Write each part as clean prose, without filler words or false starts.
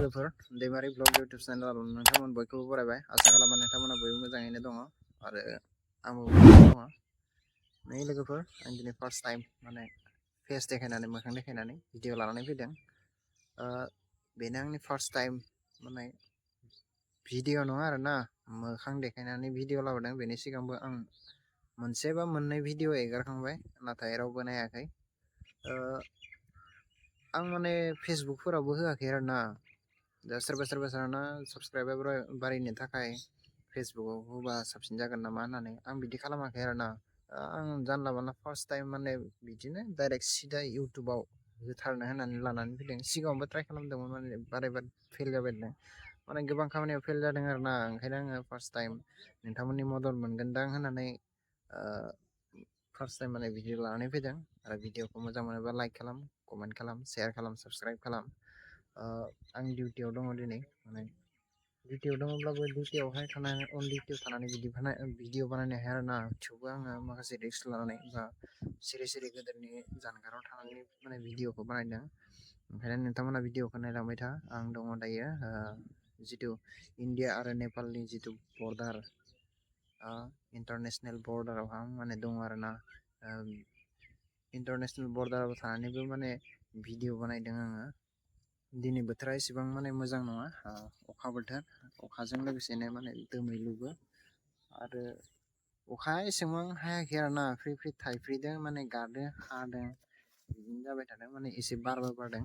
लोगोफोर दैमारि blog YouTube चेनेलाव नोंथांमोन बयखौबो बरायबाय आसा खालामो नोंथांमोना बयबो मोजाङैनो दङ आरो आंबो मोजाङैनो दङ नै लोगोफोर आं दिनै फार्स्ट टाइम माने फेस देखायनानै मोखां देखायनानै भिडिअ लानानै फैदों बेनो आंनि फार्स्ट टाइम माने भिडिअ नङा आरोना मोखां देखायनानै भिडिअ लाबोदों बेनि सिगांबो आं मोनसे बा मोननै भिडिअ एगारखांबाय नाथाय रावबो नायाखै आं माने फेसबुकफोरावबो होआखै आरोना दा सोरबा साबसक्राइबार बारायनो थाखाय फेसबुकआव होबा साबसिन जागोन नामा होननानै आं बिदि खालामाखै आरोना आं जानला मानला फार्स्ट टाइम माने बिदिनो डाइरेक्ट सिदा इउटुबाव होथारनो होननानै लानानै फैदों सिगाङावबो ट्राइ खालामदोंमोन माने बारे फेल जाबाय थादों माने गोबां खामानियाव फेल जादों आरोना ओंखायनो आङो फार्स्ट टाइम नोंथांमोननि मदद मोनगोनदां होननानै फार्स्ट टाइम माने भिडिअ लानानै फैदों आरो भिडिअखौ मोजां मोनोबा लाइक खालाम कमेन्ट खालाम शेयार खालाम साबसक्राइब खालाम आं डिउटियाव दङ दिनै माने डिउटियाव दङब्लाबो डिउटियावहाय थानानै अन डिउटियाव थानानै भिडिअ बानायनो हाया आरोना थेवबो आङो माखासे रिस्क लानानै बा सिरि गोदोरनि जानगाराव थानानै माने भिडिअखौ बानायदों ओंखायनो नोंथांमोना भिडिअखौ नायलांबाय था आं दङ दायो जिथु इन्डिया आरो नेपालनि जिथु बर्डार इन्टारनेसनेल बर्डाराव आं माने दङ आरोना इन्टारनेसनेल बर्डाराव थानानैबो माने भिडिअ बानायदों आङो दिनै बोथोरा एसेबां माने मोजां नङा अखा बोथोर अखाजों लोगोसेनो माने दोमैलुबो आरो अखाया एसेबां हायाखै आरोना फ्रि फ्रि थाइफ्रिदों माने गारदों हादों बिदिनो जाबाय थादों माने एसे बारबो बारदों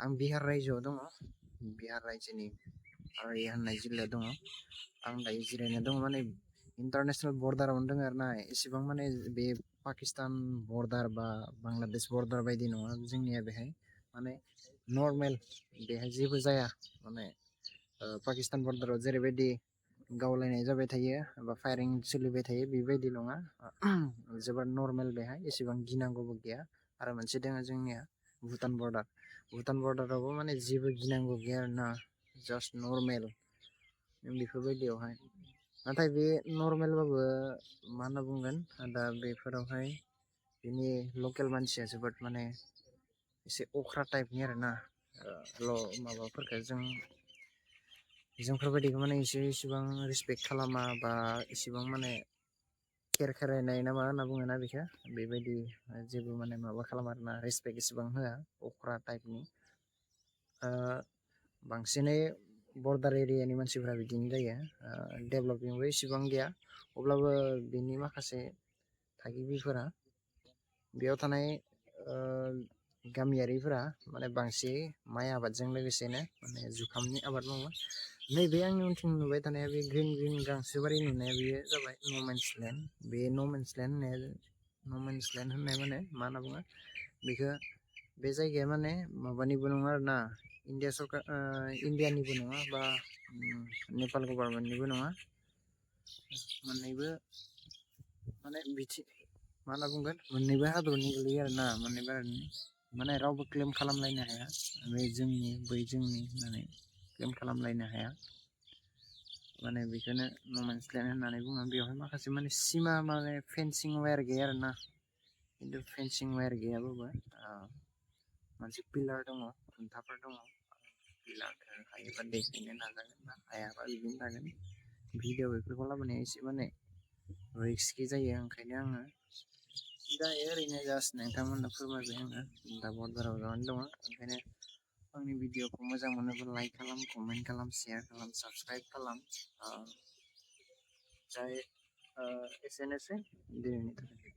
आं बिहार रायजोआव दङ बिहार रायजोनि आरिया होननाय जिल्लायाव दङ आं दायो जिरायना दङ माने इन्टारनेसनेल बर्डारावनो दङ आरोना एसेबां माने बे पाकिस्तान बर्डार बा बांलादेश बर्डार बायदि नङा जोंनिया बेहाय माने नर्मेल बेहाय जेबो जाया माने पाकिस्तान बर्डाराव जेरैबायदि गावलायनाय जाबाय थायो बा फायारिं सोलिबाय थायो बेबायदि नङा जोबोद नर्मेल बेहाय एसेबां गिनांगौबो गैया आरो मोनसे दङ जोंनिया भुटान बर्डारावबो माने जेबो गिनांगौ गैया आरोना जास्ट नर्मेल बेफोरबायदियावहाय नाथाय बे नर्मेलबाबो मा होनना बुंगोन दा बेफोरावहाय बिनि लकेल मानसिया जोबोद माने एसे अख्रा टाइपनि आरोना माबाफोरखौ जोंफोरबायदिखौ माने इसेबां रिसपेक्ट खालामा बा इसेबां माने खेर खेरायनाय ना मा होनना बुङोना बेखौ बेबायदि जेबो माने माबा खालामा आरोना रिसपेक्ट इसेबां होआ अख्रा टाइपनि बांसिनै बर्डार एरियानि मानसिफ्रा बिदिनो जायो डेभलपिंबो इसेबां गैया अब्लाबो बिनि माखासे थागिबिफोरा बेयाव थानाय गामियारिफोरा माने बांसिन माइ आबादजों लोगोसेनो माने जुखामनि आबाद मावो नैबे आंनि उनथिं नुबाय थानाया बे ग्रिन गांसोबारि नुनाया बेयो जाबाय न'मेन्सलेण्ड बे न'मेन्सलेण्ड होननाय माने मा होनना बुङो बेखौ बे जायगाया माने माबानिबो नङा आरोना इन्डियानिबो नङा बा नेपाल गभर्नमेन्टनिबो नङा मोननैबो माने मा होनना बुंगोन मोननैबो हादरनि गोलैयो आरोना मोननैबो माने रावबो क्लेम खालामलायनो हाया बे जोंनि बै जोंनि होननानै क्लेम खालामलायनो हाया माने बेखौनो न'मेन्सलेण्ड होननानै बुङो बेवहाय माखासे माने सिमा माने फेन्सिं वायार गैया आरोना खिन्थु फेन्सिं वायार गैयाबाबो मोनसे पिलार दङ खुन्थाफोर दङ पिलारखौ हायोबा देखायनो नाजागोन बा हायाबा बिदिनो थागोन भिडिअ बेफोरखौ लाबोनाया एसे माने रिस्कि जायो ओंखायनो आङो दायो ओरैनो जास्ट नोंथांमोननो फोरमायबाय आङो दा बर्डाराव जानानै दङ ओंखायनो आंनि भिडिअखौ मोजां मोनोब्ला लाइक खालाम कमेन्ट खालाम शेयार खालाम साबसक्राइब खालाम जाय एसेनोसै दिनैनि थाखाय